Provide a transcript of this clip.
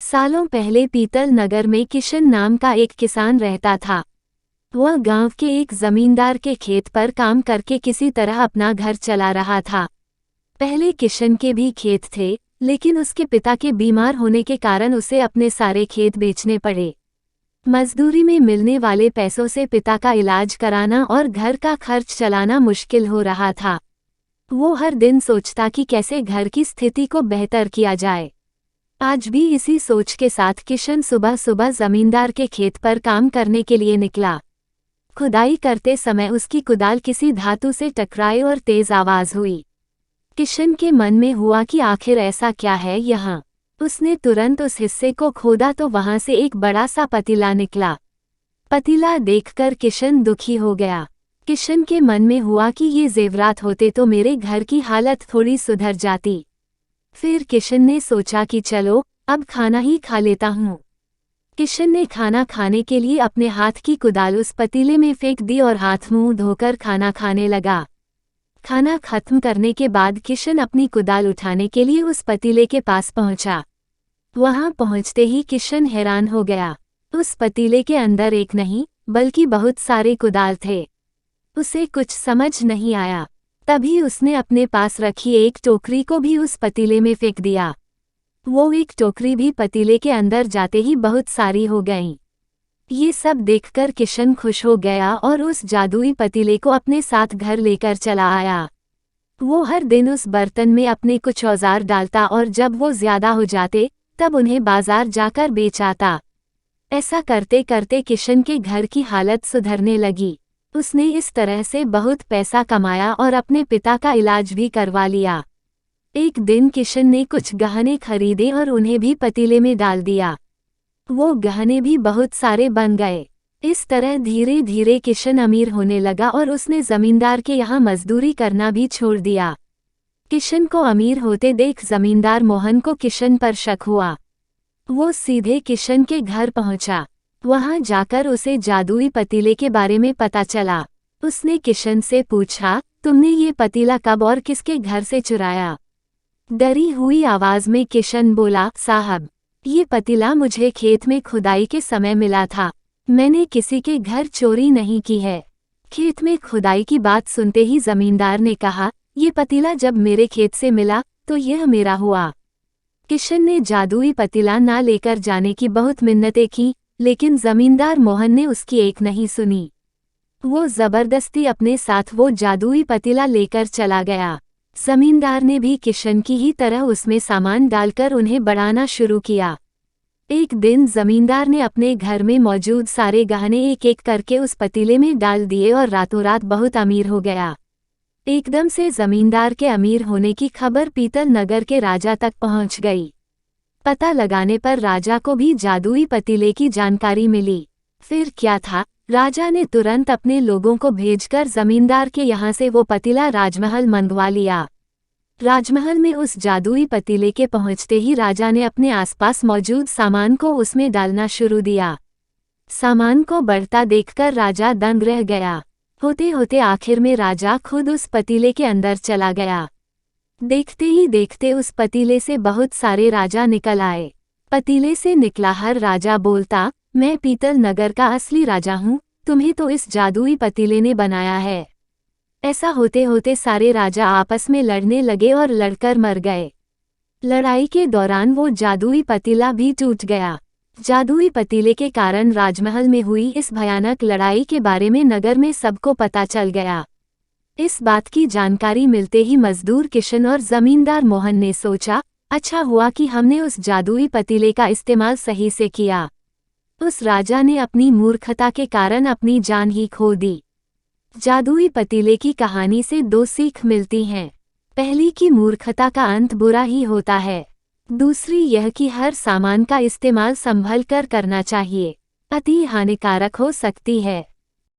सालों पहले पीतल नगर में किशन नाम का एक किसान रहता था। वह गांव के एक जमींदार के खेत पर काम करके किसी तरह अपना घर चला रहा था। पहले किशन के भी खेत थे, लेकिन उसके पिता के बीमार होने के कारण उसे अपने सारे खेत बेचने पड़े। मजदूरी में मिलने वाले पैसों से पिता का इलाज कराना और घर का खर्च चलाना मुश्किल हो रहा था। वो हर दिन सोचता कि कैसे घर की स्थिति को बेहतर किया जाए। आज भी इसी सोच के साथ किशन सुबह सुबह जमींदार के खेत पर काम करने के लिए निकला। खुदाई करते समय उसकी कुदाल किसी धातु से टकराई और तेज आवाज हुई। किशन के मन में हुआ कि आखिर ऐसा क्या है यहाँ। उसने तुरंत उस हिस्से को खोदा तो वहां से एक बड़ा सा पतीला निकला। पतीला देखकर किशन दुखी हो गया। किशन के मन में हुआ कि ये जेवरात होते तो मेरे घर की हालत थोड़ी सुधर जाती। फिर किशन ने सोचा कि चलो अब खाना ही खा लेता हूँ। किशन ने खाना खाने के लिए अपने हाथ की कुदाल उस पतीले में फेंक दी और हाथ मुंह धोकर खाना खाने लगा। खाना खत्म करने के बाद किशन अपनी कुदाल उठाने के लिए उस पतीले के पास पहुंचा। वहां पहुंचते ही किशन हैरान हो गया। उस पतीले के अंदर एक नहीं बल्कि बहुत सारे कुदाल थे। उसे कुछ समझ नहीं आया। तभी उसने अपने पास रखी एक टोकरी को भी उस पतीले में फेंक दिया। वो एक टोकरी भी पतीले के अंदर जाते ही बहुत सारी हो गईं। ये सब देखकर किशन खुश हो गया और उस जादुई पतीले को अपने साथ घर लेकर चला आया। वो हर दिन उस बर्तन में अपने कुछ औजार डालता और जब वो ज्यादा हो जाते तब उन्हें बाजार जाकर बेच आता। ऐसा करते करते किशन के घर की हालत सुधरने लगी। उसने इस तरह से बहुत पैसा कमाया और अपने पिता का इलाज भी करवा लिया। एक दिन किशन ने कुछ गहने खरीदे और उन्हें भी पतीले में डाल दिया। वो गहने भी बहुत सारे बन गए। इस तरह धीरे धीरे किशन अमीर होने लगा और उसने जमींदार के यहाँ मजदूरी करना भी छोड़ दिया। किशन को अमीर होते देख जमींदार मोहन को किशन पर शक हुआ। वो सीधे किशन के घर पहुंचा। वहां जाकर उसे जादुई पतीले के बारे में पता चला। उसने किशन से पूछा, तुमने ये पतीला कब और किसके घर से चुराया? डरी हुई आवाज में किशन बोला, साहब, ये पतीला मुझे खेत में खुदाई के समय मिला था। मैंने किसी के घर चोरी नहीं की है। खेत में खुदाई की बात सुनते ही जमींदार ने कहा, ये पतीला जब मेरे खेत से मिला तो यह मेरा हुआ। किशन ने जादुई पतीला ना लेकर जाने की बहुत मिन्नतें की, लेकिन जमींदार मोहन ने उसकी एक नहीं सुनी। वो जबरदस्ती अपने साथ वो जादुई पतीला लेकर चला गया। जमींदार ने भी किशन की ही तरह उसमें सामान डालकर उन्हें बढ़ाना शुरू किया। एक दिन जमींदार ने अपने घर में मौजूद सारे गहने एक एक करके उस पतीले में डाल दिए और रातों रात बहुत अमीर हो गया। एकदम से जमींदार के अमीर होने की खबर पीतल नगर के राजा तक पहुंच गई। पता लगाने पर राजा को भी जादुई पतीले की जानकारी मिली। फिर क्या था, राजा ने तुरंत अपने लोगों को भेजकर जमींदार के यहाँ से वो पतीला राजमहल मंगवा लिया। राजमहल में उस जादुई पतीले के पहुँचते ही राजा ने अपने आसपास मौजूद सामान को उसमें डालना शुरू दिया। सामान को बढ़ता देखकर राजा दंग रह गया। होते होते आखिर में राजा खुद उस पतीले के अंदर चला गया। देखते ही देखते उस पतीले से बहुत सारे राजा निकल आए। पतीले से निकला हर राजा बोलता, मैं पीतल नगर का असली राजा हूँ, तुम्हें तो इस जादुई पतीले ने बनाया है। ऐसा होते होते सारे राजा आपस में लड़ने लगे और लड़कर मर गए। लड़ाई के दौरान वो जादुई पतीला भी टूट गया। जादुई पतीले के कारण राजमहल में हुई इस भयानक लड़ाई के बारे में नगर में सबको पता चल गया। इस बात की जानकारी मिलते ही मजदूर किशन और जमींदार मोहन ने सोचा, अच्छा हुआ कि हमने उस जादुई पतीले का इस्तेमाल सही से किया। उस राजा ने अपनी मूर्खता के कारण अपनी जान ही खो दी। जादुई पतीले की कहानी से दो सीख मिलती हैं। पहली कि मूर्खता का अंत बुरा ही होता है। दूसरी यह कि हर सामान का इस्तेमाल संभल कर करना चाहिए, अति हानिकारक हो सकती है।